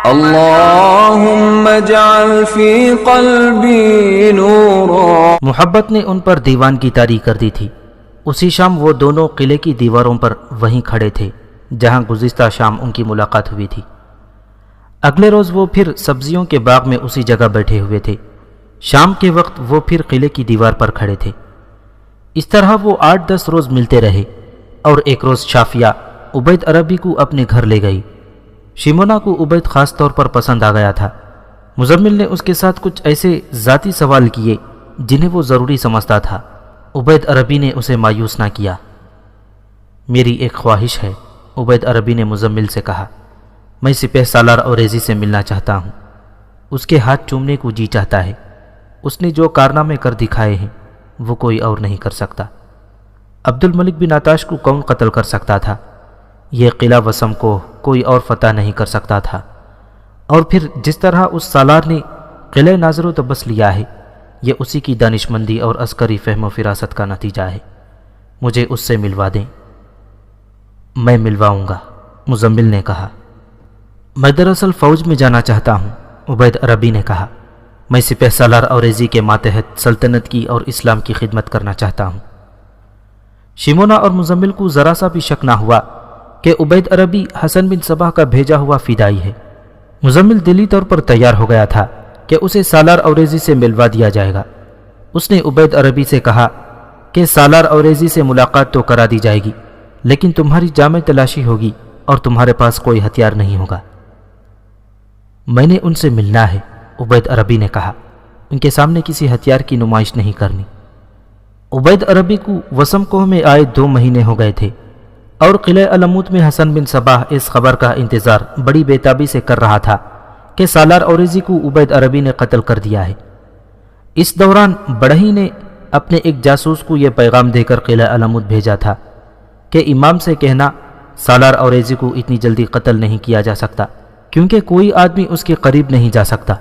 اللہم اجعل فی قلبی نورا۔ محبت نے ان پر دیوانگی طاری کر دی تھی۔ اسی شام وہ دونوں قلعے کی دیواروں پر وہیں کھڑے تھے جہاں گزشتہ شام ان کی ملاقات ہوئی تھی۔ اگلے روز وہ پھر سبزیوں کے باغ میں اسی جگہ بیٹھے ہوئے تھے۔ شام کے وقت وہ پھر قلعے کی دیوار پر کھڑے تھے۔ اس طرح وہ 8-10 روز ملتے رہے، اور ایک روز شافیہ عبید عربی کو اپنے گھر لے گئی۔ شیمونہ کو عبید خاص طور پر پسند آ گیا تھا۔ مزمل نے اس کے ساتھ کچھ ایسے ذاتی سوال کیے جنہیں وہ ضروری سمجھتا تھا۔ عبید عربی نے اسے مایوس نہ کیا۔ میری ایک خواہش ہے، عبید عربی نے مزمل سے کہا۔ میں سپہ سالار اوریزی سے ملنا چاہتا ہوں۔ اس کے ہاتھ چومنے کو جی چاہتا ہے۔ اس نے جو کارنامے کر دکھائے ہیں وہ کوئی اور نہیں کر سکتا۔ عبد الملک بن عطاش کو کون قتل کر سکتا تھا؟ یہ قلعہ وسم کو کوئی اور فتح نہیں کر سکتا تھا۔ اور پھر جس طرح اس سالار نے قلعہ ناظر و تبس لیا ہے، یہ اسی کی دانشمندی اور عسکری فہم و فراست کا نتیجہ ہے۔ مجھے اس سے ملوا دیں۔ میں ملواؤں گا، مزمل نے کہا۔ میں دراصل فوج میں جانا چاہتا ہوں، عبید عربی نے کہا۔ میں سپہ سالار اوریزی کے ماتحت سلطنت کی اور اسلام کی خدمت کرنا چاہتا ہوں۔ شیمونہ اور مزمل کو ذرا سا بھی شک نہ ہوا کہ عبید عربی حسن بن صباح کا بھیجا ہوا فدائی ہے۔ مزمل دلی طور پر تیار ہو گیا تھا کہ اسے سالار اوریزی سے ملوا دیا جائے گا۔ اس نے عبید عربی سے کہا کہ سالار اوریزی سے ملاقات تو کرا دی جائے گی، لیکن تمہاری جامع تلاشی ہوگی اور تمہارے پاس کوئی ہتھیار نہیں ہوگا۔ میں نے ان سے ملنا ہے، عبید عربی نے کہا۔ ان کے سامنے کسی ہتھیار کی نمائش نہیں کرنی۔ عبید عربی کو وسم کوہ میں آئے 2 مہینے ہو گئے تھے، اور قلعہ علموت میں حسن بن صباح اس خبر کا انتظار بڑی بے تابی سے کر رہا تھا کہ سالار اوریزی کو عبید عربی نے قتل کر دیا ہے۔ اس دوران بڑھئی نے اپنے ایک جاسوس کو یہ پیغام دے کر قلعہ علموت بھیجا تھا کہ امام سے کہنا سالار اوریزی کو اتنی جلدی قتل نہیں کیا جا سکتا، کیونکہ کوئی آدمی اس کے قریب نہیں جا سکتا۔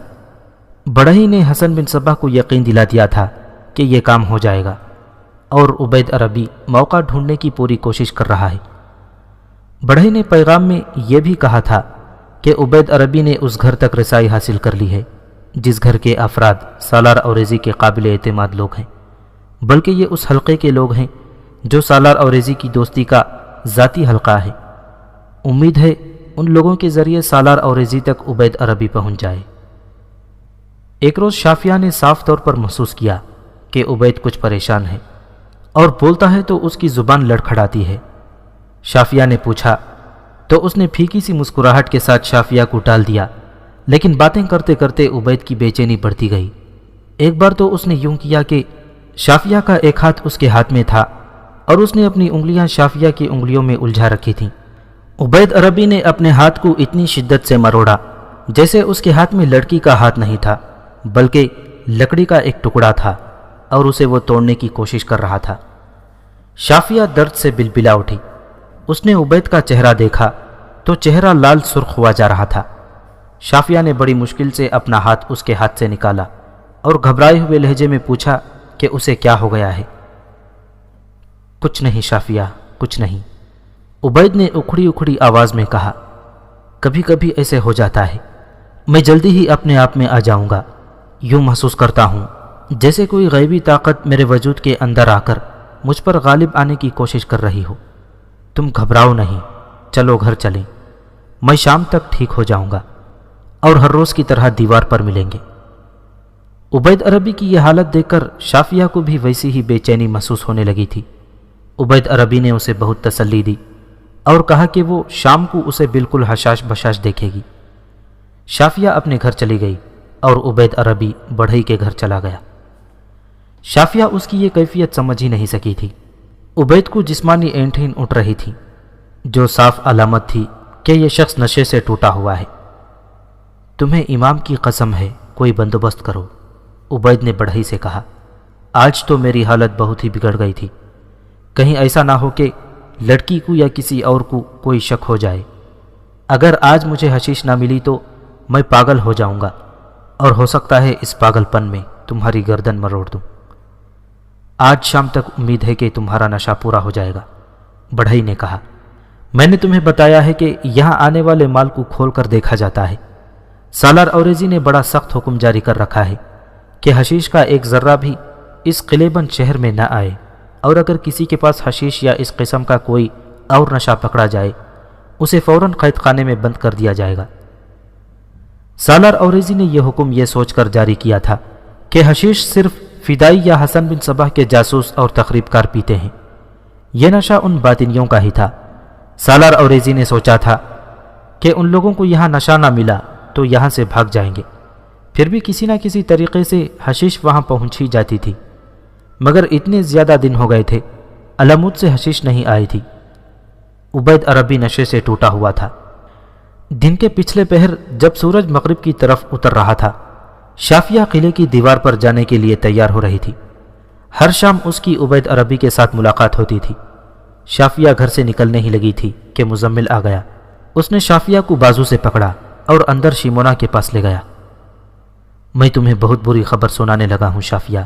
بڑھئی نے حسن بن صباح کو یقین دلا دیا تھا کہ یہ کام ہو جائے گا، اور عبید عربی موقع ڈھونڈنے کی پوری کوشش کر رہا ہے۔ بڑھئی نے پیغام میں یہ بھی کہا تھا کہ عبید عربی نے اس گھر تک رسائی حاصل کر لی ہے جس گھر کے افراد سالار اوریزی کے قابل اعتماد لوگ ہیں، بلکہ یہ اس حلقے کے لوگ ہیں جو سالار اوریزی کی دوستی کا ذاتی حلقہ ہے۔ امید ہے ان لوگوں کے ذریعے سالار اوریزی تک عبید عربی پہنچ جائے۔ ایک روز شافیہ نے صاف طور پر محسوس کیا کہ عبید کچھ پریشان ہے، اور بولتا ہے تو اس کی زبان لڑکھڑاتی ہے۔ شافیہ نے پوچھا تو اس نے پھیکی سی مسکراہٹ کے ساتھ شافیہ کو ٹال دیا، لیکن باتیں کرتے کرتے عبید کی بے چینی بڑھتی گئی۔ ایک بار تو اس نے یوں کیا کہ شافیہ کا ایک ہاتھ اس کے ہاتھ میں تھا اور اس نے اپنی انگلیاں شافیہ کی انگلیوں میں الجھا رکھی تھیں۔ عبید عربی نے اپنے ہاتھ کو اتنی شدت سے مروڑا جیسے اس کے ہاتھ میں لڑکی کا ہاتھ نہیں تھا بلکہ لکڑی کا ایک ٹکڑا تھا، اور اسے وہ توڑنے کی کوشش کر رہا تھا۔ شافیہ درد سے بلبلا اٹھی۔ اس نے عبید کا چہرہ دیکھا تو چہرہ لال سرخ ہوا جا رہا تھا۔ شافیہ نے بڑی مشکل سے اپنا ہاتھ اس کے ہاتھ سے نکالا اور گھبرائے ہوئے لہجے میں پوچھا کہ اسے کیا ہو گیا ہے۔ کچھ نہیں شافیہ، کچھ نہیں، عبید نے اکھڑی اکھڑی آواز میں کہا۔ کبھی کبھی ایسے ہو جاتا ہے، میں جلدی ہی اپنے آپ میں آ جاؤں گا۔ یوں محسوس کرتا ہوں جیسے کوئی غیبی طاقت میرے وجود کے اندر آ کر مجھ پر غالب آنے کی کوشش کر رہی ہو۔ تم گھبراؤ نہیں، چلو گھر چلیں، میں شام تک ٹھیک ہو جاؤں گا، اور ہر روز کی طرح دیوار پر ملیں گے۔ عبید عربی کی یہ حالت دیکھ کر شافیہ کو بھی ویسی ہی بے چینی محسوس ہونے لگی تھی۔ عبید عربی نے اسے بہت تسلی دی اور کہا کہ وہ شام کو اسے بالکل حشاش بشاش دیکھے گی۔ شافیہ اپنے گھر چلی گئی اور عبید عربی بڑھئی کے گھر چلا گیا۔ شافیہ اس کی یہ کیفیت سمجھ ہی نہیں سکی تھی۔ عبید کو جسمانی اینٹھن اٹھ رہی تھی جو صاف علامت تھی کہ یہ شخص نشے سے ٹوٹا ہوا ہے۔ تمہیں امام کی قسم ہے، کوئی بندوبست کرو، عبید نے بڑھئی سے کہا۔ آج تو میری حالت بہت ہی بگڑ گئی تھی، کہیں ایسا نہ ہو کہ لڑکی کو یا کسی اور کو کوئی شک ہو جائے۔ اگر آج مجھے حشیش نہ ملی تو میں پاگل ہو جاؤں گا، اور ہو سکتا ہے اس پاگل پن میں تمہاری گردن مروڑ دوں۔ آج شام تک امید ہے کہ تمہارا نشہ پورا ہو جائے گا، بڑھئی نے کہا۔ میں نے تمہیں بتایا ہے کہ یہاں آنے والے مال کو کھول کر دیکھا جاتا ہے، سالار اوریزی نے بڑا سخت حکم جاری کر رکھا ہے کہ حشیش کا ایک ذرہ بھی اس قلعے بند شہر میں نہ آئے، اور اگر کسی کے پاس حشیش یا اس قسم کا کوئی اور نشہ پکڑا جائے اسے فوراً قید خانے میں بند کر دیا جائے گا۔ سالار اوریزی نے یہ حکم یہ سوچ کر جاری کیا تھا کہ حشیش صرف فدائی یا حسن بن صباح کے جاسوس اور تخریب کار پیتے ہیں، یہ نشہ ان باطنیوں کا ہی تھا۔ سالار اوریزی نے سوچا تھا کہ ان لوگوں کو یہاں نشہ نہ ملا تو یہاں سے بھاگ جائیں گے، پھر بھی کسی نہ کسی طریقے سے حشیش وہاں پہنچ ہی جاتی تھی، مگر اتنے زیادہ دن ہو گئے تھے علمود سے حشیش نہیں آئی تھی۔ عبید عربی نشے سے ٹوٹا ہوا تھا۔ دن کے پچھلے پہر جب سورج مغرب کی طرف اتر رہا تھا، شافیہ قلعے کی دیوار پر جانے کے لیے تیار ہو رہی تھی۔ ہر شام اس کی عبید عربی کے ساتھ ملاقات ہوتی تھی۔ شافیہ گھر سے نکلنے ہی لگی تھی کہ مزمل آ گیا۔ اس نے شافیہ کو بازو سے پکڑا اور اندر شیمونا کے پاس لے گیا۔ میں تمہیں بہت بری خبر سنانے لگا ہوں شافیہ،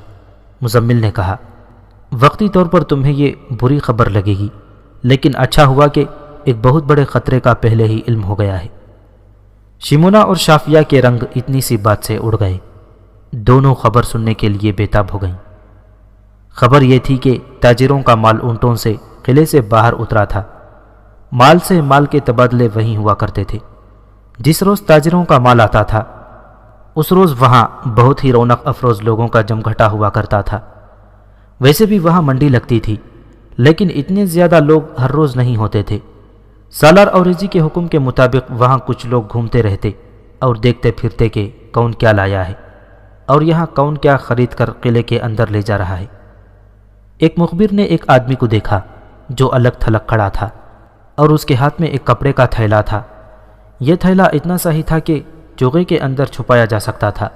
مزمل نے کہا۔ وقتی طور پر تمہیں یہ بری خبر لگے گی، لیکن اچھا ہوا کہ ایک بہت بڑے خطرے کا پہلے ہی علم ہو گیا ہے۔ شیمونا اور شافیہ کے رنگ اتنی سی بات سے اڑ گئے، دونوں خبر سننے کے لیے بےتاب ہو گئیں۔ خبر یہ تھی کہ تاجروں کا مال اونٹوں سے قلعے سے باہر اترا تھا۔ مال سے مال کے تبادلے وہیں ہوا کرتے تھے۔ جس روز تاجروں کا مال آتا تھا اس روز وہاں بہت ہی رونق افروز لوگوں کا جمگھٹا ہوا کرتا تھا۔ ویسے بھی وہاں منڈی لگتی تھی، لیکن اتنے زیادہ لوگ ہر روز نہیں ہوتے تھے۔ سالار اوریزی کے حکم کے مطابق وہاں کچھ لوگ گھومتے رہتے اور دیکھتے پھرتے کہ کون کیا لایا ہے اور یہاں کون کیا خرید کر قلعے کے اندر لے جا رہا ہے۔ ایک مخبر نے ایک آدمی کو دیکھا جو الگ تھلگ کھڑا تھا اور اس کے ہاتھ میں ایک کپڑے کا تھیلا تھا۔ یہ تھیلا اتنا سا ہی تھا کہ چوغے کے اندر چھپایا جا سکتا تھا۔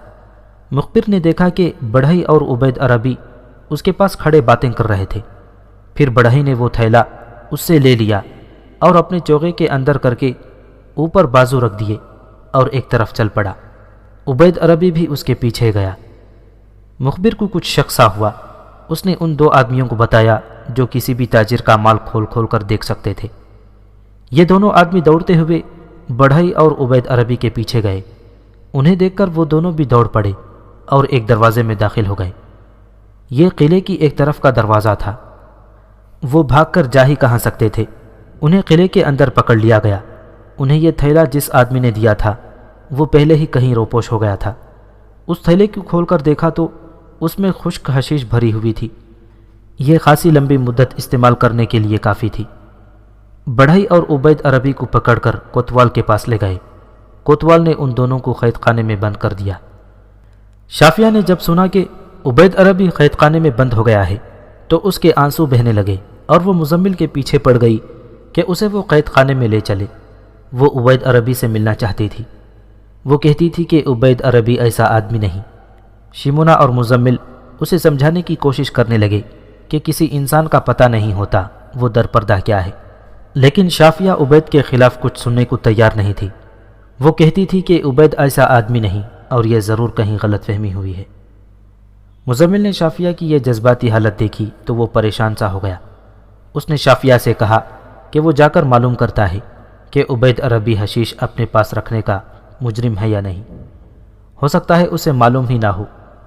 مخبر نے دیکھا کہ بڑھئی اور عبید عربی اس کے پاس کھڑے باتیں کر رہے تھے۔ پھر بڑھئی نے وہ تھیلا اس سے لے لیا اور اپنے چوغے کے اندر کر کے اوپر بازو رکھ دیے اور ایک طرف چل پڑا۔ عبید عربی بھی اس کے پیچھے گیا۔ مخبر کو کچھ شک سا ہوا۔ اس نے ان دو آدمیوں کو بتایا جو کسی بھی تاجر کا مال کھول کھول کر دیکھ سکتے تھے۔ یہ دونوں آدمی دوڑتے ہوئے بڑھئی اور عبید عربی کے پیچھے گئے۔ انہیں دیکھ کر وہ دونوں بھی دوڑ پڑے اور ایک دروازے میں داخل ہو گئے۔ یہ قلعے کی ایک طرف کا دروازہ تھا۔ وہ بھاگ کر جا ہی کہاں سکتے تھے۔ انہیں قلعے کے اندر پکڑ لیا گیا۔ انہیں یہ تھیلا جس آدمی نے دیا تھا وہ پہلے ہی کہیں روپوش ہو گیا تھا۔ اس تھیلے کو کھول کر دیکھا تو اس میں خشک حشیش بھری ہوئی تھی۔ یہ خاصی لمبی مدت استعمال کرنے کے لیے کافی تھی۔ بڑھئی اور عبید عربی کو پکڑ کر کوتوال کے پاس لے گئے۔ کوتوال نے ان دونوں کو قید خانے میں بند کر دیا۔ شافیہ نے جب سنا کہ عبید عربی قید خانے میں بند ہو گیا ہے تو اس کے آنسو بہنے لگے اور وہ مزمل کے پیچھے پڑ گئی کہ اسے وہ قید خانے میں لے چلے۔ وہ عبید عربی سے ملنا چاہتی تھی۔ وہ کہتی تھی کہ عبید عربی ایسا آدمی نہیں۔ شیمونا اور مزمل اسے سمجھانے کی کوشش کرنے لگے کہ کسی انسان کا پتہ نہیں ہوتا وہ در پردہ کیا ہے، لیکن شافیہ عبید کے خلاف کچھ سننے کو تیار نہیں تھی۔ وہ کہتی تھی کہ عبید ایسا آدمی نہیں اور یہ ضرور کہیں غلط فہمی ہوئی ہے۔ مزمل نے شافیہ کی یہ جذباتی حالت دیکھی تو وہ پریشان سا ہو گیا۔ اس نے شافیہ سے کہا کہ وہ جا کر معلوم کرتا ہے کہ عبید عربی حشیش اپنے پاس رکھنے کا مجرم ہے یا نہیں۔ ہو سکتا ہے اسے معلوم ہی نہ ہو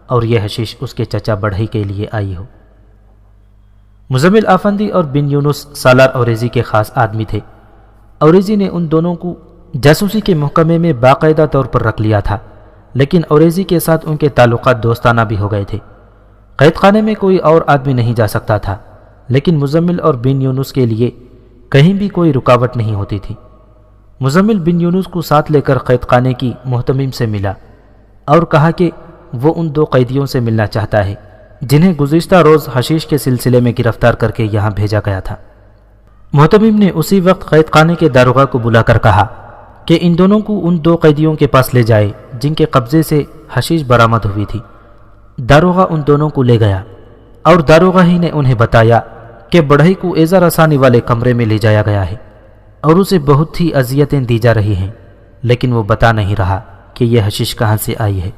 اور یہ حشیش اس کے چچا بڑھئی کے لیے آئی ہو۔ مزمل آفندی اور بن یونس سالار اوریزی کے خاص آدمی تھے۔ اوریزی نے ان دونوں کو جاسوسی کے محکمے میں باقاعدہ طور پر رکھ لیا تھا، لیکن اوریزی کے ساتھ ان کے تعلقات دوستانہ بھی ہو گئے تھے۔ قید خانے میں کوئی اور آدمی نہیں جا سکتا تھا، لیکن مزمل اور بن یونس کے لیے کہیں بھی کوئی رکاوٹ نہیں ہوتی تھی۔ مزمل بن یونس کو ساتھ لے کر قید خانے کی محتمم سے ملا اور کہا کہ وہ ان دو قیدیوں سے ملنا چاہتا ہے جنہیں گزشتہ روز حشیش کے سلسلے میں گرفتار کر کے یہاں بھیجا گیا تھا۔ محتمم نے اسی وقت قید خانے کے داروغہ کو بلا کر کہا کہ ان دونوں کو ان دو قیدیوں کے پاس لے جائے جن کے قبضے سے حشیش برآمد ہوئی تھی۔ داروغہ ان دونوں کو لے گیا اور داروغہ ہی نے انہیں بتایا کہ بڑھئی کو ایذا رسانی والے کمرے میں لے جایا گیا ہے اور اسے بہت ہی اذیتیں دی جا رہی ہیں، لیکن وہ بتا نہیں رہا کہ یہ حشیش کہاں سے آئی ہے۔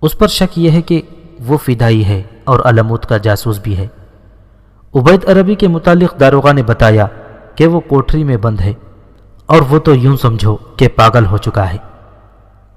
اس پر شک یہ ہے کہ وہ فدائی ہے اور علمود کا جاسوس بھی ہے۔ عبید عربی کے متعلق داروغہ نے بتایا کہ وہ کوٹری میں بند ہے اور وہ تو یوں سمجھو کہ پاگل ہو چکا ہے۔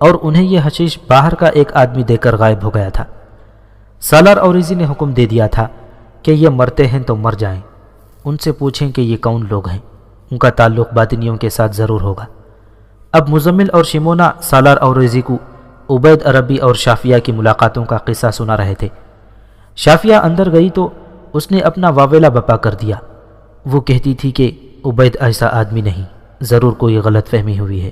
اور انہیں یہ حشیش باہر کا ایک آدمی دے کر غائب ہو گیا تھا۔ سالار اوریزی نے حکم دے دیا تھا کہ یہ مرتے ہیں تو مر جائیں، ان سے پوچھیں کہ یہ کون لوگ ہیں، ان کا تعلق باطنیوں کے ساتھ ضرور ہوگا۔ اب مزمل اور شمونا سالار اوریزی کو عبید عربی اور شافیہ کی ملاقاتوں کا قصہ سنا رہے تھے۔ شافیہ اندر گئی تو اس نے اپنا واویلا بپا کر دیا۔ وہ کہتی تھی کہ عبید ایسا آدمی نہیں، ضرور کوئی غلط فہمی ہوئی ہے۔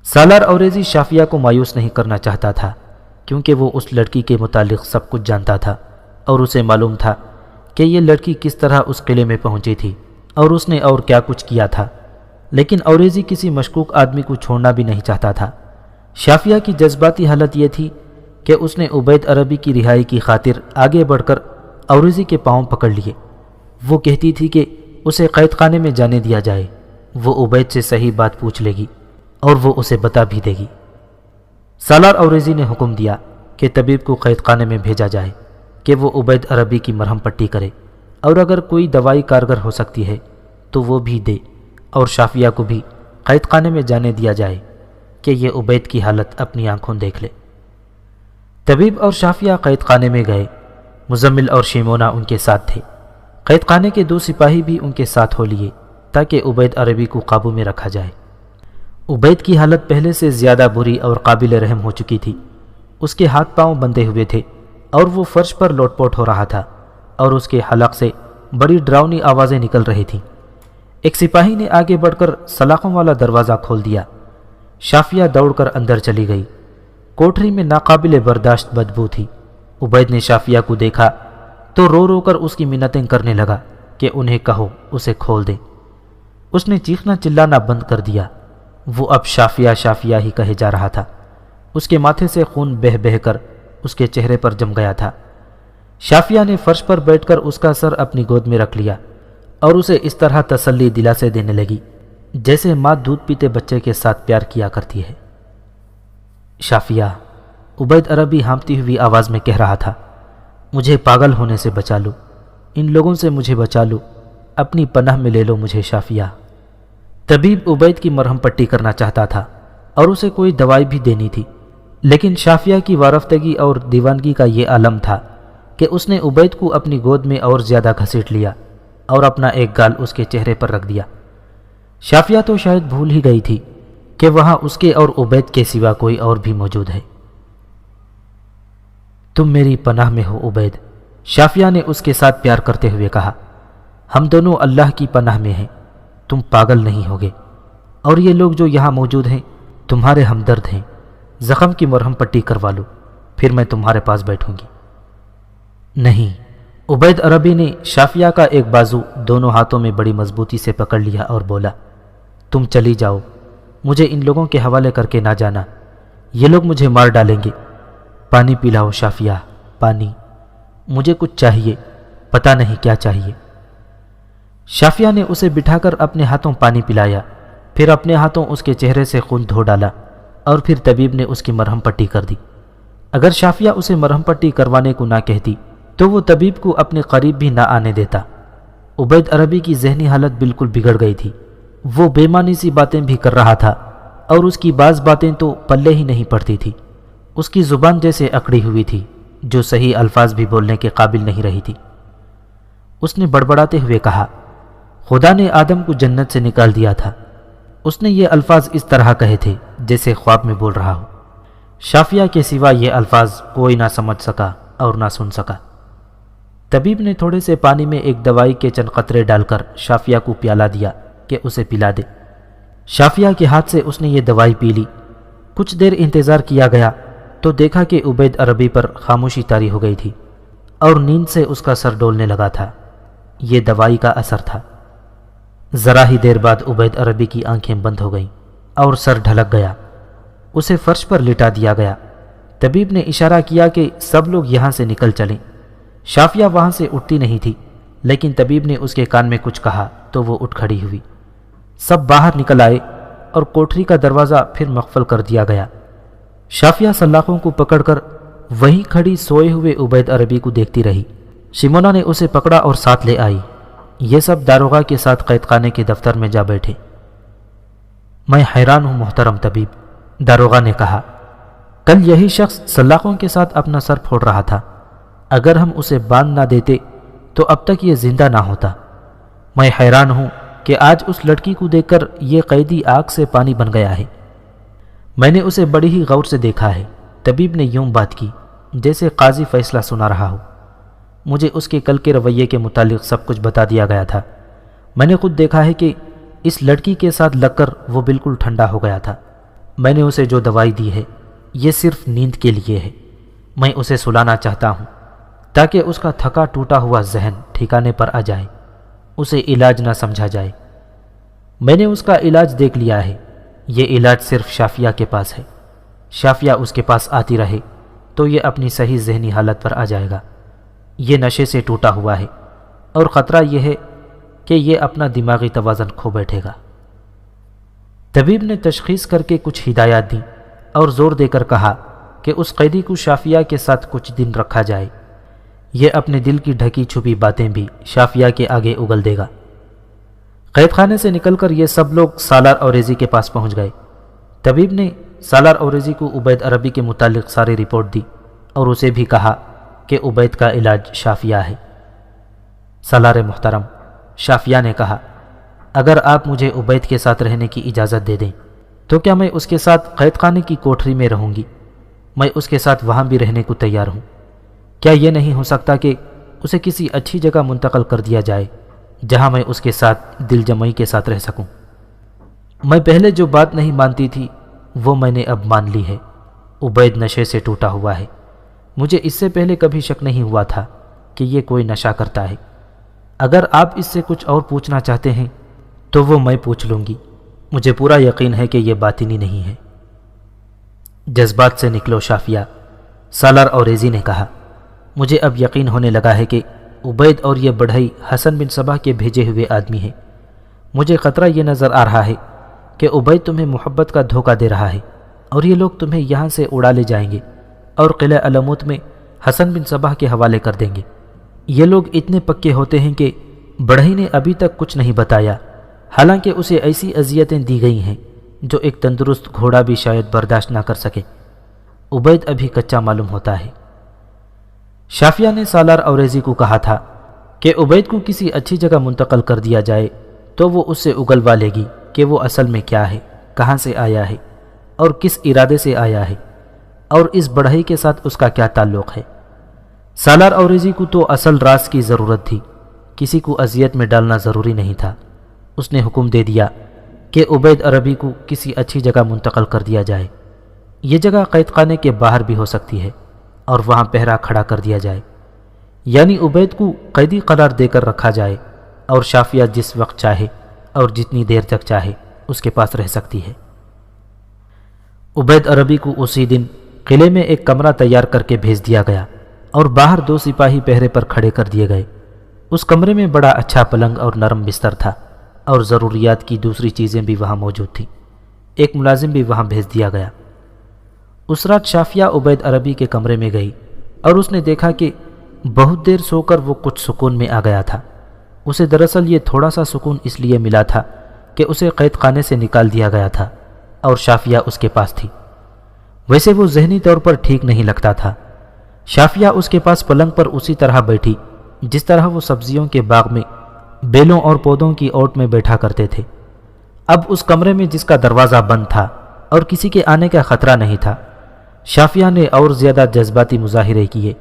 سالار اوریزی شافیہ کو مایوس نہیں کرنا چاہتا تھا، کیونکہ وہ اس لڑکی کے متعلق سب کچھ جانتا تھا اور اسے معلوم تھا کہ یہ لڑکی کس طرح اس قلعے میں پہنچی تھی اور اس نے اور کیا کچھ کیا تھا، لیکن اوریزی کسی مشکوک آدمی کو چھوڑنا بھی نہیں چاہتا تھا۔ شافیہ کی جذباتی حالت یہ تھی کہ اس نے عبید عربی کی رہائی کی خاطر آگے بڑھ کر اوریزی کے پاؤں پکڑ لیے۔ وہ کہتی تھی کہ اسے قید خانے میں جانے دیا جائے، وہ عبید سے صحیح بات پوچھ لے گی اور وہ اسے بتا بھی دے گی۔ سالار اوریزی نے حکم دیا کہ طبیب کو قید خانے میں بھیجا جائے کہ وہ عبید عربی کی مرہم پٹی کرے، اور اگر کوئی دوائی کارگر ہو سکتی ہے تو وہ بھی دے، اور شافیہ کو بھی قید خانے میں جانے دیا جائے کہ یہ عبید کی حالت اپنی آنکھوں دیکھ لے۔ طبیب اور شافیہ قید خانے میں گئے۔ مزمل اور شیمونا ان کے ساتھ تھے۔ قید خانے کے 2 سپاہی بھی ان کے ساتھ ہو لیے تاکہ عبید عربی کو قابو میں رکھا جائے۔ عبید کی حالت پہلے سے زیادہ بری اور قابل رحم ہو چکی تھی۔ اس کے ہاتھ پاؤں بندھے ہوئے تھے اور وہ فرش پر لوٹ پوٹ ہو رہا تھا، اور اس کے حلق سے بڑی ڈراؤنی آوازیں نکل رہی تھیں۔ ایک سپاہی نے آگے بڑھ کر سلاخوں والا دروازہ کھول دیا۔ شافیہ دوڑ کر اندر چلی گئی۔ کوٹری میں ناقابل برداشت بدبو تھی۔ عبید نے شافیہ کو دیکھا تو رو رو کر اس کی منتیں کرنے لگا کہ انہیں کہو اسے کھول دیں۔ اس نے چیخنا چلانا بند کر دیا۔ وہ اب شافیہ شافیہ ہی کہے جا رہا تھا۔ اس کے ماتھے سے خون بہہ بہہ کر اس کے چہرے پر جم گیا تھا۔ شافیہ نے فرش پر بیٹھ کر اس کا سر اپنی گود میں رکھ لیا اور اسے اس طرح تسلی دلاسے دینے لگی جیسے ماں دودھ پیتے بچے کے ساتھ پیار کیا کرتی ہے۔ شافیہ، عبید عربی ہانپتی ہوئی آواز میں کہہ رہا تھا، مجھے پاگل ہونے سے بچا لو، ان لوگوں سے مجھے بچا لو، اپنی پناہ میں لے لو مجھے شافیہ۔ طبیب عبید کی مرہم پٹی کرنا چاہتا تھا اور اسے کوئی دوائی بھی دینی تھی، لیکن شافیہ کی وارفتگی اور دیوانگی کا یہ عالم تھا کہ اس نے عبید کو اپنی گود میں اور زیادہ گھسیٹ لیا اور اپنا ایک گال اس کے چہرے پر رکھ دیا۔ شافیہ تو شاید بھول ہی گئی تھی کہ وہاں اس کے اور عبید کے سوا کوئی اور بھی موجود ہے۔ تم میری پناہ میں ہو عبید، شافیہ نے اس کے ساتھ پیار کرتے ہوئے کہا۔ ہم دونوں اللہ کی پناہ میں ہیں، تم پاگل نہیں ہوگے، اور یہ لوگ جو یہاں موجود ہیں تمہارے ہمدرد ہیں، زخم کی مرہم پٹی کروا لو، پھر میں تمہارے پاس بیٹھوں گی۔ نہیں، عبید عربی نے شافیہ کا ایک بازو دونوں ہاتھوں میں بڑی مضبوطی سے پکڑ لیا اور بولا، تم چلی جاؤ، مجھے ان لوگوں کے حوالے کر کے نہ جانا، یہ لوگ مجھے مار ڈالیں گے۔ پانی پلاؤ شافیہ، پانی، مجھے کچھ چاہیے، پتہ نہیں کیا چاہیے۔ شافیہ نے اسے بٹھا کر اپنے ہاتھوں پانی پلایا، پھر اپنے ہاتھوں اس کے چہرے سے خون دھو ڈالا، اور پھر طبیب نے اس کی مرہم پٹی کر دی۔ اگر شافیہ اسے مرہم پٹی کروانے کو نہ کہتی تو وہ طبیب کو اپنے قریب بھی نہ آنے دیتا۔ عبید عربی کی ذہنی حالت بالکل بگڑ گئی تھی۔ وہ بے معنی سی باتیں بھی کر رہا تھا اور اس کی بعض باتیں تو پلے ہی نہیں پڑتی تھی۔ اس کی زبان جیسے اکڑی ہوئی تھی، جو صحیح الفاظ بھی بولنے کے قابل نہیں رہی تھی۔ اس نے بڑبڑاتے ہوئے کہا، خدا نے آدم کو جنت سے نکال دیا تھا۔ اس نے یہ الفاظ اس طرح کہے تھے جیسے خواب میں بول رہا ہو۔ شافیہ کے سوا یہ الفاظ کوئی نہ سمجھ سکا اور نہ سن سکا۔ طبیب نے تھوڑے سے پانی میں ایک دوائی کے چند قطرے ڈال کر شافیہ کو پیالہ دیا کہ اسے پلا دے۔ شافیہ کے ہاتھ سے اس نے یہ دوائی پی لی۔ کچھ دیر انتظار کیا گیا تو دیکھا کہ عبید عربی پر خاموشی طاری ہو گئی تھی اور نیند سے اس کا سر ڈولنے لگا تھا۔ یہ دوائی کا اثر تھا۔ ذرا ہی دیر بعد عبید عربی کی آنکھیں بند ہو گئیں اور سر ڈھلک گیا۔ اسے فرش پر لٹا دیا گیا۔ طبیب نے اشارہ کیا کہ سب لوگ یہاں سے نکل چلیں۔ شافیہ وہاں سے اٹھتی نہیں تھی، لیکن طبیب نے اس کے کان میں کچھ کہا تو وہ اٹھ کھڑی ہوئی۔ سب باہر نکل آئے اور کوٹری کا دروازہ پھر مقفل کر دیا گیا۔ شافیہ سلاخوں کو پکڑ کر وہیں کھڑی سوئے ہوئے عبید عربی کو دیکھتی رہی۔ شمونا نے اسے پکڑا اور ساتھ لے آئی۔ یہ سب داروغہ کے ساتھ قید خانے کے دفتر میں جا بیٹھے۔ میں حیران ہوں محترم طبیب، داروغہ نے کہا، کل یہی شخص سلاخوں کے ساتھ اپنا سر پھوڑ رہا تھا، اگر ہم اسے باندھ نہ دیتے تو اب تک یہ زندہ نہ ہوتا۔ میں حیران ہوں کہ آج اس لڑکی کو دیکھ کر یہ قیدی آگ سے پانی بن گیا ہے۔ میں نے اسے بڑی ہی غور سے دیکھا ہے۔ طبیب نے یوں بات کی جیسے قاضی فیصلہ سنا رہا ہو۔ مجھے اس کے کل کے رویے کے متعلق سب کچھ بتا دیا گیا تھا۔ میں نے خود دیکھا ہے کہ اس لڑکی کے ساتھ لگ کر وہ بالکل ٹھنڈا ہو گیا تھا۔ میں نے اسے جو دوائی دی ہے یہ صرف نیند کے لیے ہے۔ میں اسے سلانا چاہتا ہوں تاکہ اس کا تھکا ٹوٹا ہوا ذہن ٹھکانے پر آ جائے، اسے علاج نہ سمجھا جائے۔ میں نے اس کا علاج دیکھ لیا ہے۔ یہ علاج صرف شافیہ کے پاس ہے۔ شافیہ اس کے پاس آتی رہے تو یہ اپنی صحیح ذہنی حالت پر آ جائے گا۔ یہ نشے سے ٹوٹا ہوا ہے اور خطرہ یہ ہے کہ یہ اپنا دماغی توازن کھو بیٹھے گا۔ طبیب نے تشخیص کر کے کچھ ہدایات دیں اور زور دے کر کہا کہ اس قیدی کو شافیہ کے ساتھ کچھ دن رکھا جائے۔ یہ اپنے دل کی ڈھکی چھپی باتیں بھی شافیہ کے آگے اگل دے گا۔ قید خانے سے نکل کر یہ سب لوگ سالار اوریزی کے پاس پہنچ گئے۔ طبیب نے سالار اوریزی کو عبید عربی کے متعلق ساری رپورٹ دی اور اسے بھی کہا کہ عبید کا علاج شافیہ ہے۔ سالار محترم، شافیہ نے کہا، اگر آپ مجھے عبید کے ساتھ رہنے کی اجازت دے دیں تو کیا میں اس کے ساتھ قید خانے کی کوٹری میں رہوں گی؟ میں اس کے ساتھ وہاں بھی رہنے کو تیار ہوں۔ کیا یہ نہیں ہو سکتا کہ اسے کسی اچھی جگہ منتقل کر دیا جائے جہاں میں اس کے ساتھ دل جمعی کے ساتھ رہ سکوں؟ میں پہلے جو بات نہیں مانتی تھی وہ میں نے اب مان لی ہے۔ عبید نشے سے ٹوٹا ہوا ہے۔ مجھے اس سے پہلے کبھی شک نہیں ہوا تھا کہ یہ کوئی نشہ کرتا ہے۔ اگر آپ اس سے کچھ اور پوچھنا چاہتے ہیں تو وہ میں پوچھ لوں گی۔ مجھے پورا یقین ہے کہ یہ باطنی نہیں ہے۔ جذبات سے نکلو شافیہ، سالار اوریزی نے کہا۔ مجھے اب یقین ہونے لگا ہے کہ عبید اور یہ بڑھئی حسن بن صبا کے بھیجے ہوئے آدمی ہیں۔ مجھے خطرہ یہ نظر آ رہا ہے کہ عبید تمہیں محبت کا دھوکہ دے رہا ہے اور یہ لوگ تمہیں یہاں سے اڑا لے جائیں گے اور قلعہ علموت میں حسن بن صبا کے حوالے کر دیں گے۔ یہ لوگ اتنے پکے ہوتے ہیں کہ بڑھئی نے ابھی تک کچھ نہیں بتایا، حالانکہ اسے ایسی اذیتیں دی گئی ہیں جو ایک تندرست گھوڑا بھی شاید برداشت نہ کر سکے۔ عبید ابھی کچا معلوم ہوتا ہے۔ شافیہ نے سالار اوریزی کو کہا تھا کہ عبید کو کسی اچھی جگہ منتقل کر دیا جائے تو وہ اس سے اگلوا لے گی کہ وہ اصل میں کیا ہے، کہاں سے آیا ہے اور کس ارادے سے آیا ہے، اور اس بڑھئی کے ساتھ اس کا کیا تعلق ہے۔ سالار اوریزی کو تو اصل راز کی ضرورت تھی، کسی کو اذیت میں ڈالنا ضروری نہیں تھا۔ اس نے حکم دے دیا کہ عبید عربی کو کسی اچھی جگہ منتقل کر دیا جائے۔ یہ جگہ قید خانے کے باہر بھی ہو سکتی ہے اور وہاں پہرا کھڑا کر دیا جائے، یعنی عبید کو قیدی قرار دے کر رکھا جائے اور شافیہ جس وقت چاہے اور جتنی دیر تک چاہے اس کے پاس رہ سکتی ہے۔ عبید عربی کو اسی دن قلعے میں ایک کمرہ تیار کر کے بھیج دیا گیا اور باہر 2 سپاہی پہرے پر کھڑے کر دیے گئے۔ اس کمرے میں بڑا اچھا پلنگ اور نرم بستر تھا اور ضروریات کی دوسری چیزیں بھی وہاں موجود تھیں۔ ایک ملازم بھی وہاں بھیج دیا گیا۔ اس رات شافیہ عبید عربی کے کمرے میں گئی اور اس نے دیکھا کہ بہت دیر سو کر وہ کچھ سکون میں آ گیا تھا۔ اسے دراصل یہ تھوڑا سا سکون اس لیے ملا تھا کہ اسے قید خانے سے نکال دیا گیا تھا اور شافیہ اس کے پاس تھی۔ ویسے وہ ذہنی طور پر ٹھیک نہیں لگتا تھا۔ شافیہ اس کے پاس پلنگ پر اسی طرح بیٹھی جس طرح وہ سبزیوں کے باغ میں بیلوں اور پودوں کی اوٹ میں بیٹھا کرتے تھے۔ اب اس کمرے میں جس کا دروازہ بند تھا اور کسی کے آنے کا خطرہ نہیں تھا، شافیہ نے اور زیادہ جذباتی مظاہرے کیے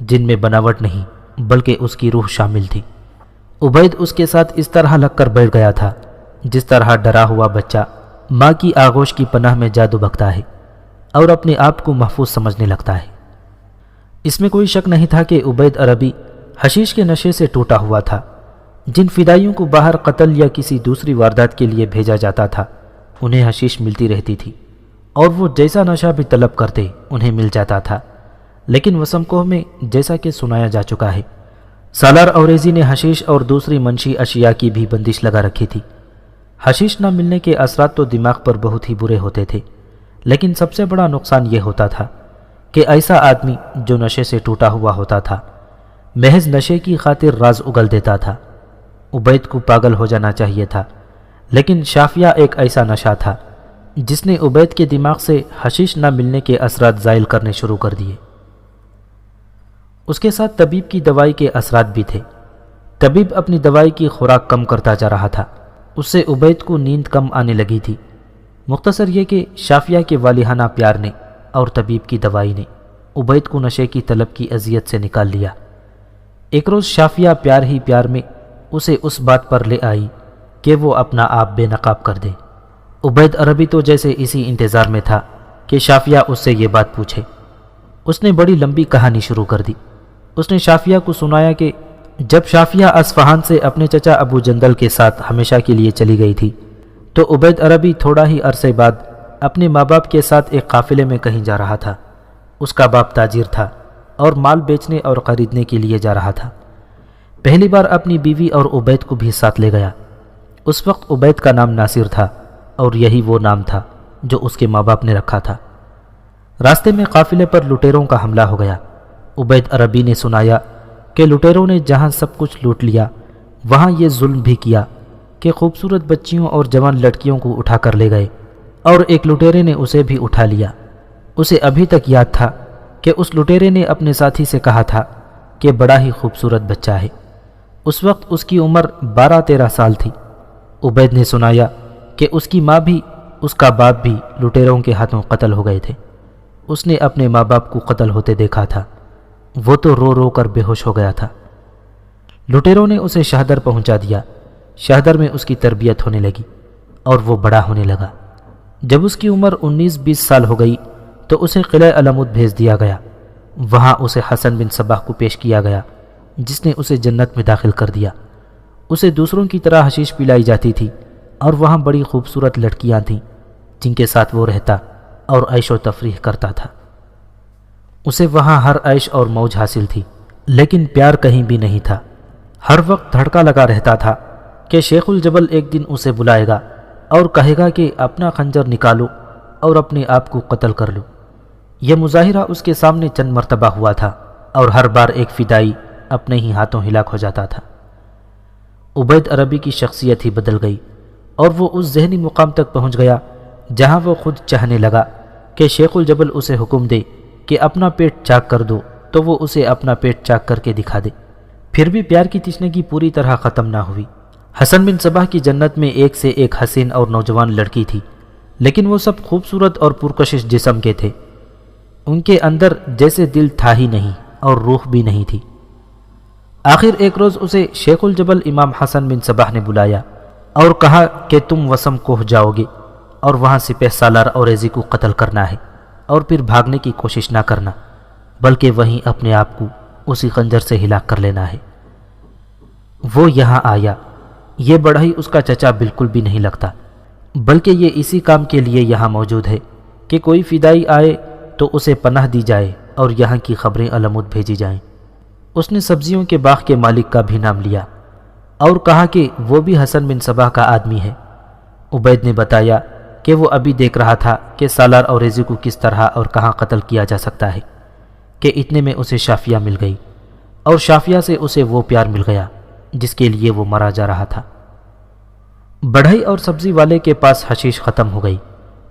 جن میں بناوٹ نہیں بلکہ اس کی روح شامل تھی۔ عبید اس کے ساتھ اس طرح لگ کر بیٹھ گیا تھا جس طرح ڈرا ہوا بچہ ماں کی آغوش کی پناہ میں جا دبکتا ہے اور اپنے آپ کو محفوظ سمجھنے لگتا ہے۔ اس میں کوئی شک نہیں تھا کہ عبید عربی حشیش کے نشے سے ٹوٹا ہوا تھا۔ جن فدائیوں کو باہر قتل یا کسی دوسری واردات کے لیے بھیجا جاتا تھا انہیں حشیش ملتی رہتی تھی اور وہ جیسا نشہ بھی طلب کرتے انہیں مل جاتا تھا۔ لیکن وسمکوہ میں جیسا کہ سنایا جا چکا ہے، سالار اوریزی نے حشیش اور دوسری منشی اشیاء کی بھی بندش لگا رکھی تھی۔ حشیش نہ ملنے کے اثرات تو دماغ پر بہت ہی برے ہوتے تھے، لیکن سب سے بڑا نقصان یہ ہوتا تھا کہ ایسا آدمی جو نشے سے ٹوٹا ہوا ہوتا تھا محض نشے کی خاطر راز اگل دیتا تھا۔ عبید کو پاگل ہو جانا چاہیے تھا، لیکن شافیہ ایک ایسا نشہ تھا جس نے عبید کے دماغ سے حشیش نہ ملنے کے اثرات زائل کرنے شروع کر دیے۔ اس کے ساتھ طبیب کی دوائی کے اثرات بھی تھے۔ طبیب اپنی دوائی کی خوراک کم کرتا جا رہا تھا، اس سے عبید کو نیند کم آنے لگی تھی۔ مختصر یہ کہ شافیہ کے والہانہ پیار نے اور طبیب کی دوائی نے عبید کو نشے کی طلب کی اذیت سے نکال لیا۔ ایک روز شافیہ پیار ہی پیار میں اسے اس بات پر لے آئی کہ وہ اپنا آپ بے نقاب کر دے۔ عبید عربی تو جیسے اسی انتظار میں تھا کہ شافیہ اس سے یہ بات پوچھے۔ اس نے بڑی لمبی کہانی شروع کر دی۔ اس نے شافیہ کو سنایا کہ جب شافیہ اصفہان سے اپنے چچا ابو جندل کے ساتھ ہمیشہ کے لیے چلی گئی تھی تو عبید عربی تھوڑا ہی عرصے بعد اپنے ماں باپ کے ساتھ ایک قافلے میں کہیں جا رہا تھا۔ اس کا باپ تاجر تھا اور مال بیچنے اور خریدنے کے لیے جا رہا تھا۔ پہلی بار اپنی بیوی اور عبید کو بھی ساتھ لے گیا۔ اس وقت عبید کا نام ناصر تھا اور یہی وہ نام تھا جو اس کے ماں باپ نے رکھا تھا۔ راستے میں قافلے پر لٹیروں کا حملہ ہو گیا۔ عبید عربی نے سنایا کہ لٹیروں نے جہاں سب کچھ لوٹ لیا وہاں یہ ظلم بھی کیا کہ خوبصورت بچیوں اور جوان لڑکیوں کو اٹھا کر لے گئے، اور ایک لٹیرے نے اسے بھی اٹھا لیا۔ اسے ابھی تک یاد تھا کہ اس لٹیرے نے اپنے ساتھی سے کہا تھا کہ بڑا ہی خوبصورت بچہ ہے۔ اس وقت اس کی عمر 12-13 سال تھی۔ عبید نے سنایا کہ اس کی ماں بھی اس کا باپ بھی لٹیروں کے ہاتھوں قتل ہو گئے تھے۔ اس نے اپنے ماں باپ کو قتل ہوتے دیکھا تھا۔ وہ تو رو رو کر بے ہوش ہو گیا تھا۔ لٹیروں نے اسے شہدر پہنچا دیا۔ شہدر میں اس کی تربیت ہونے لگی اور وہ بڑا ہونے لگا۔ جب اس کی عمر 19-20 سال ہو گئی تو اسے قلعہ علمود بھیج دیا گیا۔ وہاں اسے حسن بن صباح کو پیش کیا گیا جس نے اسے جنت میں داخل کر دیا۔ اسے دوسروں کی طرح حشیش پلائی جاتی تھی اور وہاں بڑی خوبصورت لڑکیاں تھیں جن کے ساتھ وہ رہتا اور عیش و تفریح کرتا تھا۔ اسے وہاں ہر عیش اور موج حاصل تھی، لیکن پیار کہیں بھی نہیں تھا۔ ہر وقت دھڑکا لگا رہتا تھا کہ شیخ الجبل ایک دن اسے بلائے گا اور کہے گا کہ اپنا خنجر نکالو اور اپنے آپ کو قتل کر لو۔ یہ مظاہرہ اس کے سامنے چند مرتبہ ہوا تھا اور ہر بار ایک فدائی اپنے ہی ہاتھوں ہلاک ہو جاتا تھا۔ عبید عربی کی شخصیت ہی بدل گئی اور وہ اس ذہنی مقام تک پہنچ گیا جہاں وہ خود چاہنے لگا کہ شیخ الجبل اسے حکم دے کہ اپنا پیٹ چاک کر دو تو وہ اسے اپنا پیٹ چاک کر کے دکھا دے۔ پھر بھی پیار کی تشنگی پوری طرح ختم نہ ہوئی۔ حسن بن صباح کی جنت میں ایک سے ایک حسین اور نوجوان لڑکی تھی، لیکن وہ سب خوبصورت اور پرکشش جسم کے تھے۔ ان کے اندر جیسے دل تھا ہی نہیں اور روح بھی نہیں تھی۔ آخر ایک روز اسے شیخ الجبل امام حسن بن صباح نے بلایا اور کہا کہ تم وسم کوہ جاؤ گے اور وہاں سپہ سالار اوریزی کو قتل کرنا ہے، اور پھر بھاگنے کی کوشش نہ کرنا بلکہ وہیں اپنے آپ کو اسی خنجر سے ہلاک کر لینا ہے۔ وہ یہاں آیا۔ یہ بڑھئی اس کا چچا بالکل بھی نہیں لگتا، بلکہ یہ اسی کام کے لیے یہاں موجود ہے کہ کوئی فدائی آئے تو اسے پناہ دی جائے اور یہاں کی خبریں علمود بھیجی جائیں۔ اس نے سبزیوں کے باغ کے مالک کا بھی نام لیا اور کہا کہ وہ بھی حسن بن صباح کا آدمی ہے۔ عبید نے بتایا کہ وہ ابھی دیکھ رہا تھا کہ سالار اوریزی کو کس طرح اور کہاں قتل کیا جا سکتا ہے، کہ اتنے میں اسے شافیہ مل گئی اور شافیہ سے اسے وہ پیار مل گیا جس کے لیے وہ مرا جا رہا تھا۔ بڑھئی اور سبزی والے کے پاس حشیش ختم ہو گئی۔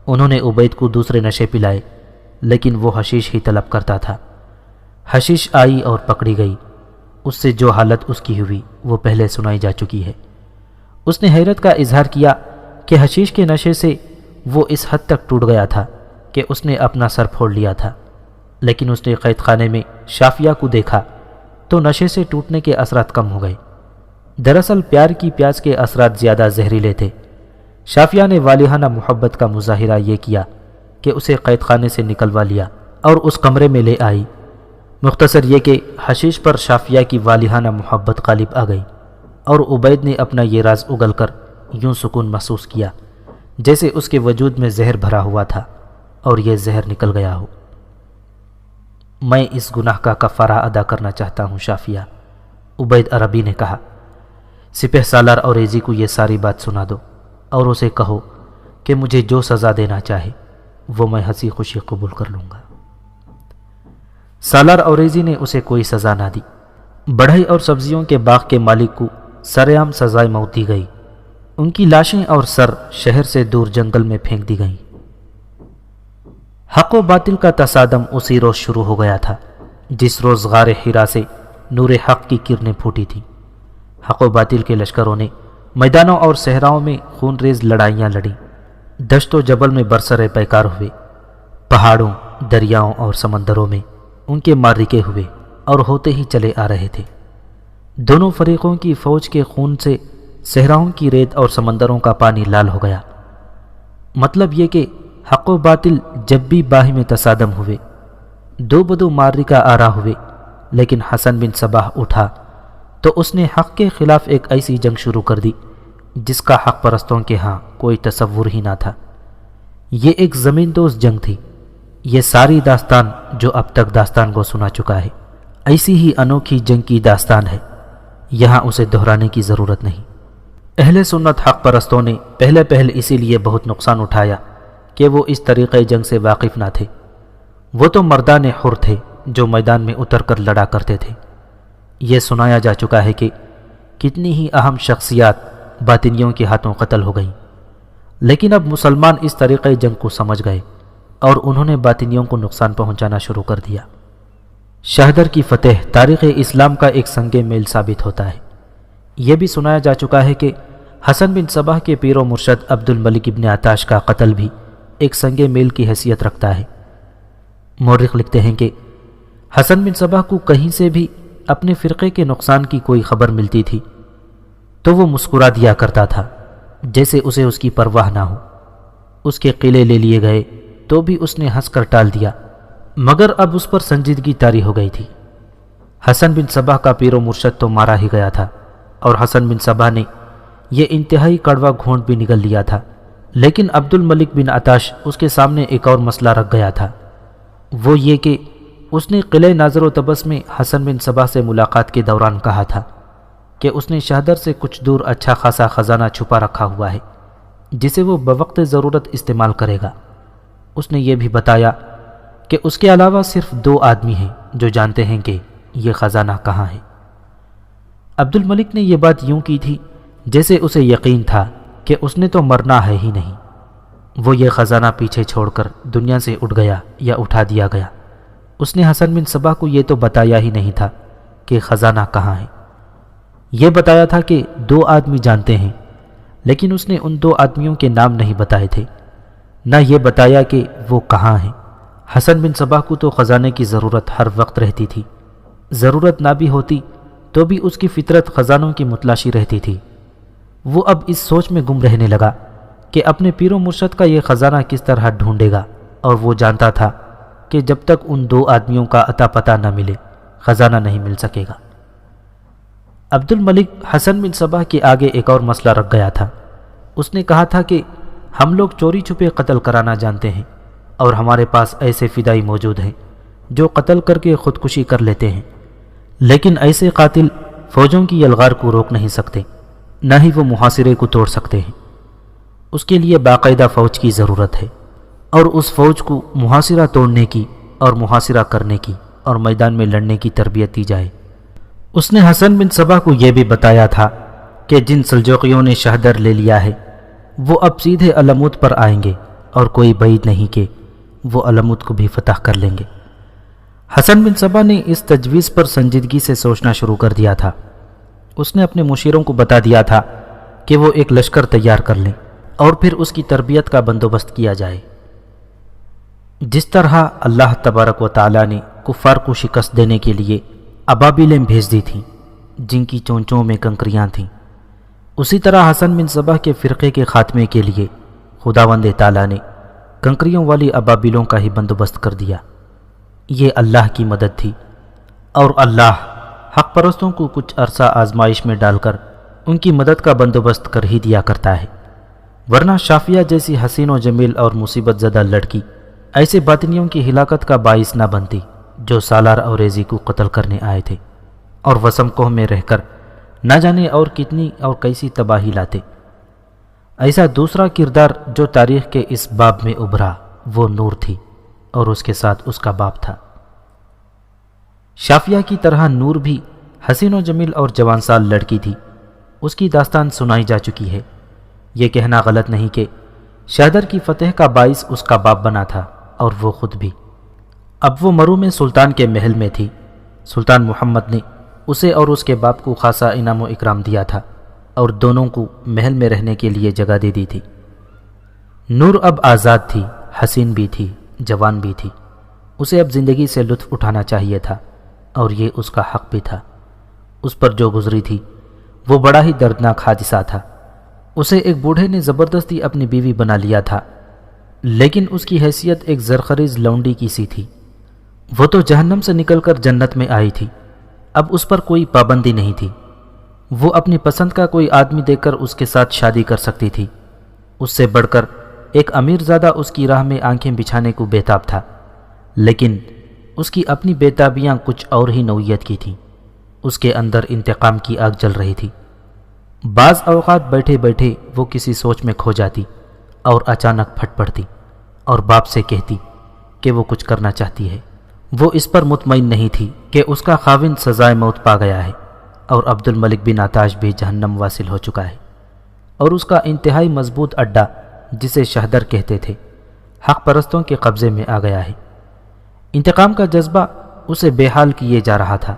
انہوں نے عبید کو دوسرے نشے پلائے، لیکن وہ حشیش ہی طلب کرتا تھا۔ حشیش آئی اور پکڑی گئی۔ اس سے جو حالت اس کی ہوئی وہ پہلے سنائی جا چکی ہے۔ اس نے حیرت کا اظہار کیا کہ حشیش کے نشے سے وہ اس حد تک ٹوٹ گیا تھا کہ اس نے اپنا سر پھوڑ لیا تھا، لیکن اس نے قید خانے میں شافیہ کو دیکھا تو نشے سے ٹوٹنے کے اثرات کم ہو گئے۔ دراصل پیار کی پیاس کے اثرات زیادہ زہریلے تھے۔ شافیہ نے والہانہ محبت کا مظاہرہ یہ کیا کہ اسے قید خانے سے نکلوا لیا اور اس کمرے میں لے آئی۔ مختصر یہ کہ حشیش پر شافیہ کی والہانہ محبت غالب آ گئی اور عبید نے اپنا یہ راز اگل کر یوں سکون محسوس کیا جیسے اس کے وجود میں زہر بھرا ہوا تھا اور یہ زہر نکل گیا ہو۔ میں اس گناہ کا کفارہ ادا کرنا چاہتا ہوں شافیہ، عبید عربی نے کہا۔ سپہ سالار اوریزی کو یہ ساری بات سنا دو اور اسے کہو کہ مجھے جو سزا دینا چاہے وہ میں ہنسی خوشی قبول کر لوں گا۔ سالار اوریزی نے اسے کوئی سزا نہ دی۔ بڑھئی اور سبزیوں کے باغ کے مالک کو سرعام سزائے موت دی گئی۔ ان کی لاشیں اور سر شہر سے دور جنگل میں پھینک دی گئیں۔ حق و باطل کا تصادم اسی روز شروع ہو گیا تھا جس روز غار حرا سے نور حق کی کرنیں پھوٹی تھیں۔ حق و باطل کے لشکروں نے میدانوں اور صحراؤں میں خون ریز لڑائیاں لڑیں، دشت و جبل میں برسر پیکار ہوئے، پہاڑوں، دریاؤں اور سمندروں میں ان کے معرکے ہوئے اور ہوتے ہی چلے آ رہے تھے۔ دونوں فریقوں کی فوج کے خون سے صحراؤں کی ریت اور سمندروں کا پانی لال ہو گیا۔ مطلب یہ کہ حق و باطل جب بھی باہم تصادم ہوئے، دو بدو معرکہ آرا ہوئے، لیکن حسن بن صباح اٹھا تو اس نے حق کے خلاف ایک ایسی جنگ شروع کر دی جس کا حق پرستوں کے ہاں کوئی تصور ہی نہ تھا۔ یہ ایک زمین دوز جنگ تھی۔ یہ ساری داستان جو اب تک داستان کو سنا چکا ہے، ایسی ہی انوکھی جنگ کی داستان ہے، یہاں اسے دہرانے کی ضرورت نہیں۔ اہل سنت حق پرستوں نے پہلے اسی لیے بہت نقصان اٹھایا کہ وہ اس طریقے جنگ سے واقف نہ تھے۔ وہ تو مردان حر تھے جو میدان میں اتر کر لڑا کرتے تھے۔ یہ سنایا جا چکا ہے کہ کتنی ہی اہم شخصیات باطنیوں کے ہاتھوں قتل ہو گئیں، لیکن اب مسلمان اس طریقے جنگ کو سمجھ گئے اور انہوں نے باطنیوں کو نقصان پہنچانا شروع کر دیا۔ شہدر کی فتح تاریخ اسلام کا ایک سنگ میل ثابت ہوتا ہے۔ یہ بھی سنایا جا چکا ہے کہ حسن بن صباح کے پیر و مرشد عبد الملک ابن عطاش کا قتل بھی ایک سنگ میل کی حیثیت رکھتا ہے۔ مورخ لکھتے ہیں کہ حسن بن صباح کو کہیں سے بھی اپنے فرقے کے نقصان کی کوئی خبر ملتی تھی تو وہ مسکرا دیا کرتا تھا جیسے اسے اس کی پرواہ نہ ہو۔ اس کے قلعے لے لیے گئے تو بھی اس نے ہنس کر ٹال دیا، مگر اب اس پر سنجیدگی طاری ہو گئی تھی۔ حسن بن صباح کا پیر و مرشد تو مارا ہی گیا تھا اور حسن بن صباح نے یہ انتہائی کڑوا گھونٹ بھی نگل لیا تھا، لیکن عبد الملک بن عطاش اس کے سامنے ایک اور مسئلہ رکھ گیا تھا، وہ یہ کہ اس نے قلعہ ناظر و طبس میں حسن بن صباح سے ملاقات کے دوران کہا تھا کہ اس نے شہدر سے کچھ دور اچھا خاصا خزانہ چھپا رکھا ہوا ہے جسے وہ بوقت ضرورت استعمال کرے گا۔ اس نے یہ بھی بتایا کہ اس کے علاوہ صرف 2 آدمی ہیں جو جانتے ہیں کہ یہ خزانہ کہاں ہے۔ عبد الملک نے یہ بات یوں کی تھی جیسے اسے یقین تھا کہ اس نے تو مرنا ہے ہی نہیں، وہ یہ خزانہ پیچھے چھوڑ کر دنیا سے اٹھ گیا یا اٹھا دیا گیا۔ اس نے حسن بن صباح کو یہ تو بتایا ہی نہیں تھا کہ خزانہ کہاں ہے۔ یہ بتایا تھا کہ 2 آدمی جانتے ہیں، لیکن اس نے ان 2 آدمیوں کے نام نہیں بتائے تھے، نہ یہ بتایا کہ وہ کہاں ہیں۔ حسن بن صباح کو تو خزانے کی ضرورت ہر وقت رہتی تھی، ضرورت نہ بھی ہوتی تو بھی اس کی فطرت خزانوں کی متلاشی رہتی تھی۔ وہ اب اس سوچ میں گم رہنے لگا کہ اپنے پیر و مرشد کا یہ خزانہ کس طرح ڈھونڈے گا، اور وہ جانتا تھا کہ جب تک ان 2 آدمیوں کا عطا پتہ نہ ملے خزانہ نہیں مل سکے گا۔ عبد الملک حسن بن صباح کے آگے ایک اور مسئلہ رکھ گیا تھا۔ اس نے کہا تھا کہ ہم لوگ چوری چھپے قتل کرانا جانتے ہیں اور ہمارے پاس ایسے فدائی موجود ہیں جو قتل کر کے خودکشی کر لیتے ہیں، لیکن ایسے قاتل فوجوں کی یلغار کو روک نہیں سکتے، نہ ہی وہ محاصرے کو توڑ سکتے ہیں۔ اس کے لیے باقاعدہ فوج کی ضرورت ہے، اور اس فوج کو محاصرہ توڑنے کی اور محاصرہ کرنے کی اور میدان میں لڑنے کی تربیت دی جائے۔ اس نے حسن بن صباح کو یہ بھی بتایا تھا کہ جن سلجوقیوں نے شہدر لے لیا ہے وہ اب سیدھے علموت پر آئیں گے، اور کوئی بعید نہیں کہ وہ علموت کو بھی فتح کر لیں گے۔ حسن بن صباح نے اس تجویز پر سنجیدگی سے سوچنا شروع کر دیا تھا۔ اس نے اپنے مشیروں کو بتا دیا تھا کہ وہ ایک لشکر تیار کر لیں اور پھر اس کی تربیت کا بندوبست کیا جائے۔ جس طرح اللہ تبارک و تعالیٰ نے کفار کو شکست دینے کے لیے ابابیلیں بھیج دی تھیں جن کی چونچوں میں کنکریاں تھیں، اسی طرح حسن بن صباح کے فرقے کے خاتمے کے لیے خداوند تعالیٰ نے کنکریوں والی ابابیلوں کا ہی بندوبست کر دیا۔ یہ اللہ کی مدد تھی، اور اللہ حق پرستوں کو کچھ عرصہ آزمائش میں ڈال کر ان کی مدد کا بندوبست کر ہی دیا کرتا ہے، ورنہ شافیہ جیسی حسین و جمیل اور مصیبت زدہ لڑکی ایسے باطنیوں کی ہلاکت کا باعث نہ بنتی جو سالار اوریزی کو قتل کرنے آئے تھے اور وسم کوہ میں رہ کر نہ جانے اور کتنی اور کیسی تباہی لاتے۔ ایسا دوسرا کردار جو تاریخ کے اس باب میں ابھرا وہ نور تھی، اور اس کے ساتھ اس کا باپ تھا۔ شافیہ کی طرح نور بھی حسین و جمیل اور جوان سال لڑکی تھی۔ اس کی داستان سنائی جا چکی ہے۔ یہ کہنا غلط نہیں کہ شہدر کی فتح کا باعث اس کا باپ بنا تھا، اور وہ خود بھی۔ اب وہ مرو میں سلطان کے محل میں تھی۔ سلطان محمد نے اسے اور اس کے باپ کو خاصا انعام و اکرام دیا تھا اور دونوں کو محل میں رہنے کے لیے جگہ دے دی تھی۔ نور اب آزاد تھی، حسین بھی تھی، جوان بھی تھی۔ اسے اب زندگی سے لطف اٹھانا چاہیے تھا اور یہ اس کا حق بھی تھا۔ اس پر جو گزری تھی وہ بڑا ہی دردناک حادثہ تھا۔ اسے ایک بوڑھے نے زبردستی اپنی بیوی بنا لیا تھا، لیکن اس کی حیثیت ایک زرخریز لونڈی کی سی تھی۔ وہ تو جہنم سے نکل کر جنت میں آئی تھی۔ اب اس پر کوئی پابندی نہیں تھی۔ وہ اپنی پسند کا کوئی آدمی دیکھ کر اس کے ساتھ شادی کر سکتی تھی۔ اس سے بڑھ کر ایک امیر زادہ اس کی راہ میں آنکھیں بچھانے کو بےتاب تھا، لیکن اس کی اپنی بےتابیاں کچھ اور ہی نوعیت کی تھیں۔ اس کے اندر انتقام کی آگ جل رہی تھی۔ بعض اوقات بیٹھے بیٹھے وہ کسی سوچ میں کھو جاتی اور اچانک پھٹ پڑتی اور باپ سے کہتی کہ وہ کچھ کرنا چاہتی ہے۔ وہ اس پر مطمئن نہیں تھی کہ اس کا خاوند سزائے موت پا گیا ہے اور عبد الملک بن عطاش بھی جہنم واصل ہو چکا ہے، اور اس کا انتہائی مضبوط اڈا جسے شہدر کہتے تھے حق پرستوں کے قبضے میں آ گیا ہے۔ انتقام کا جذبہ اسے بے حال کیے جا رہا تھا۔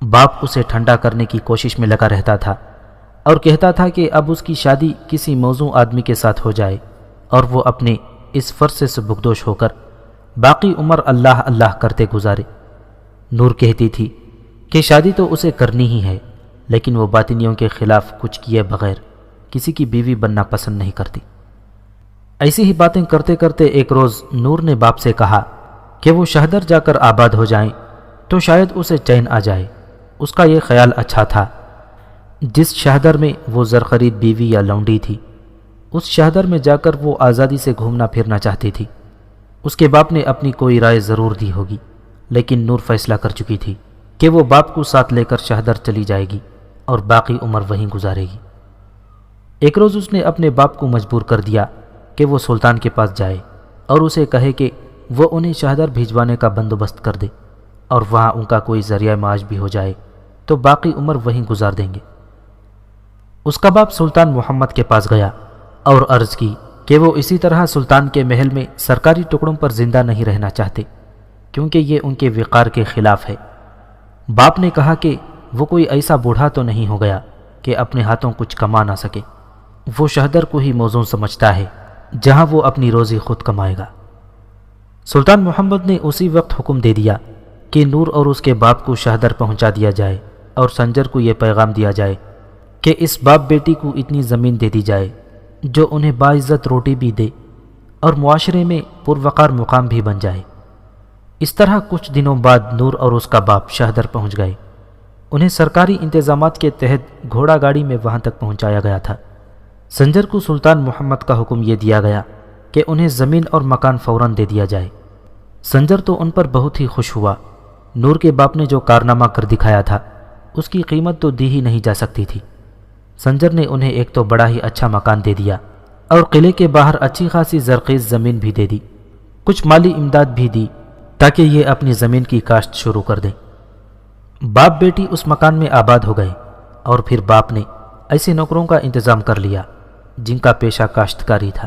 باپ اسے ٹھنڈا کرنے کی کوشش میں لگا رہتا تھا اور کہتا تھا کہ اب اس کی شادی کسی موزوں آدمی کے ساتھ ہو جائے اور وہ اپنے اس فرض سے بگدوش ہو کر باقی عمر اللہ اللہ کرتے گزارے۔ نور کہتی تھی کہ شادی تو اسے کرنی ہی ہے، لیکن وہ باطنیوں کے خلاف کچھ کیے بغیر کسی کی بیوی بننا پسند نہیں کرتی۔ ایسی ہی باتیں کرتے کرتے ایک روز نور نے باپ سے کہا کہ وہ شہدر جا کر آباد ہو جائیں تو شاید اسے چین آ جائے۔ اس کا یہ خیال اچھا تھا۔ جس شہدر میں وہ زرخرید بیوی یا لونڈی تھی، اس شہدر میں جا کر وہ آزادی سے گھومنا پھرنا چاہتی تھی۔ اس کے باپ نے اپنی کوئی رائے ضرور دی ہوگی، لیکن نور فیصلہ کر چکی تھی کہ وہ باپ کو ساتھ لے کر شہدر چلی جائے گی اور باقی عمر وہیں گزارے گی۔ ایک روز اس نے اپنے باپ کو مجبور کر دیا کہ وہ سلطان کے پاس جائے اور اسے کہے کہ وہ انہیں شہدر بھیجوانے کا بندوبست کر دے اور وہاں ان کا کوئی ذریعہ معاش بھی ہو جائے تو باقی عمر وہیں گزار دیں گے۔ اس کا باپ سلطان محمد کے پاس گیا اور عرض کی کہ وہ اسی طرح سلطان کے محل میں سرکاری ٹکڑوں پر زندہ نہیں رہنا چاہتے، کیونکہ یہ ان کے وقار کے خلاف ہے۔ باپ نے کہا کہ وہ کوئی ایسا بوڑھا تو نہیں ہو گیا کہ اپنے ہاتھوں کچھ کما نہ سکے۔ وہ شہدر کو ہی موزوں سمجھتا ہے جہاں وہ اپنی روزی خود کمائے گا۔ سلطان محمد نے اسی وقت حکم دے دیا کہ نور اور اس کے باپ کو شہدر پہنچا دیا جائے اور سنجر کو یہ پیغام دیا جائے کہ اس باپ بیٹی کو اتنی زمین دے دی جائے جو انہیں باعزت روٹی بھی دے اور معاشرے میں پروقار مقام بھی بن جائے۔ اس طرح کچھ دنوں بعد نور اور اس کا باپ شہدر پہنچ گئے۔ انہیں سرکاری انتظامات کے تحت گھوڑا گاڑی میں وہاں تک پہنچایا گیا تھا۔ سنجر کو سلطان محمد کا حکم یہ دیا گیا کہ انہیں زمین اور مکان فوراً دے دیا جائے۔ سنجر تو ان پر بہت ہی خوش ہوا۔ نور کے باپ نے جو کارنامہ کر دکھایا تھا اس کی قیمت تو دی ہی نہیں جا سکتی تھی۔ سنجر نے انہیں ایک تو بڑا ہی اچھا مکان دے دیا اور قلعے کے باہر اچھی خاصی زرخیز زمین بھی دے دی۔ کچھ مالی امداد بھی دی تاکہ یہ اپنی زمین کی کاشت شروع کر دیں۔ باپ بیٹی اس مکان میں آباد ہو گئے اور پھر باپ نے ایسے نوکروں کا انتظام کر لیا جن کا پیشہ کاشتکاری تھا۔